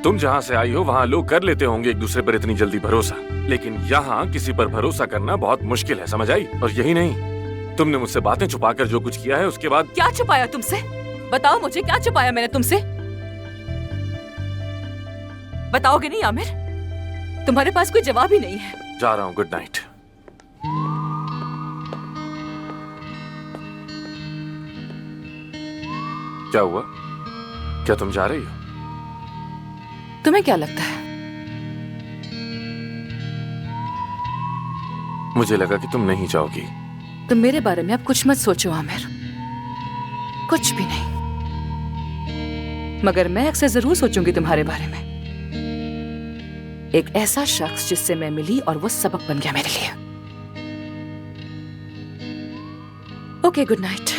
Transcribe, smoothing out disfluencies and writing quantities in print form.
तुम जहाँ से आई हो वहाँ लोग कर लेते होंगे एक दूसरे पर इतनी जल्दी भरोसा, लेकिन यहाँ किसी पर भरोसा करना बहुत मुश्किल है, समझ आई? और यही नहीं, तुमने मुझसे बातें छुपाकर जो कुछ किया है उसके बाद। क्या छुपाया तुमसे? बताओ मुझे, क्या छुपाया मैंने तुमसे? बताओगे नहीं आमिर? तुम्हारे पास कोई जवाब ही नहीं है। जा रहा हूँ, गुड नाइट। क्या हुआ? क्या तुम जा रही हो? तुम्हें क्या लगता है? मुझे लगा कि तुम नहीं जाओगी। तुम मेरे बारे में अब कुछ मत सोचो आमिर, कुछ भी नहीं। मगर मैं अक्सर जरूर सोचूंगी तुम्हारे बारे में। एक ऐसा शख्स जिससे मैं मिली और वो सबक बन गया मेरे लिए। Okay, good night.